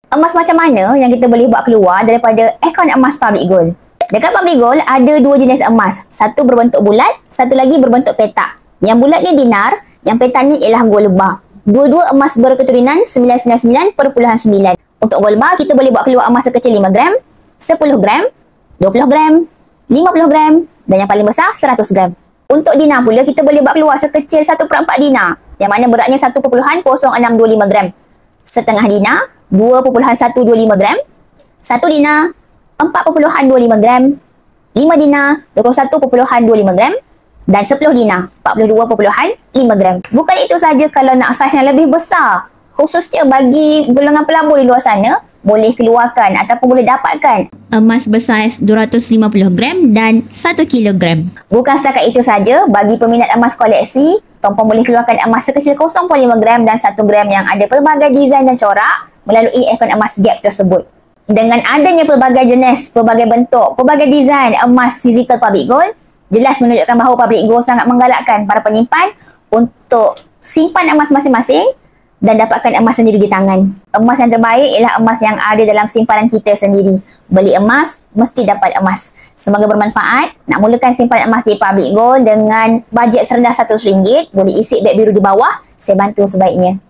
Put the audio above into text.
Emas macam mana yang kita boleh buat keluar daripada akaun emas Public Gold? Dekat Public Gold ada dua jenis emas. Satu berbentuk bulat, satu lagi berbentuk petak. Yang bulat ni dinar, yang petak ni ialah gold bar. Dua-dua emas berketurunan 999.9. Untuk gold bar, kita boleh buat keluar emas sekecil 5 gram, 10 gram, 20 gram, 50 gram dan yang paling besar 100 gram. Untuk dinar pula, kita boleh buat keluar sekecil 1/4 dinar, yang mana beratnya 1.0625 gram. Setengah dinar, 2.125 gram. 1 dinar, 4.25 gram. 5 dinar, 21.25 gram. Dan 10 dinar, 42.5 gram. Bukan itu saja, kalau nak saiz yang lebih besar, khususnya bagi golongan pelabur di luar sana, boleh keluarkan ataupun boleh dapatkan emas bersaiz 250 gram dan 1 kilogram. Bukan setakat itu saja, bagi peminat emas koleksi, Tompong boleh keluarkan emas sekecil 0.5 gram dan 1 gram yang ada pelbagai desain dan corak melalui akaun emas Gap tersebut. Dengan adanya pelbagai jenis, pelbagai bentuk, pelbagai desain emas fizikal Public Gold, jelas menunjukkan bahawa Public Gold sangat menggalakkan para penyimpan untuk simpan emas masing-masing dan dapatkan emas sendiri di tangan. Emas yang terbaik ialah emas yang ada dalam simpanan kita sendiri. Beli emas, mesti dapat emas. Semoga bermanfaat. Nak mulakan simpanan emas di Public Gold dengan bajet serendah RM100, boleh isi beg biru di bawah. Saya bantu sebaiknya.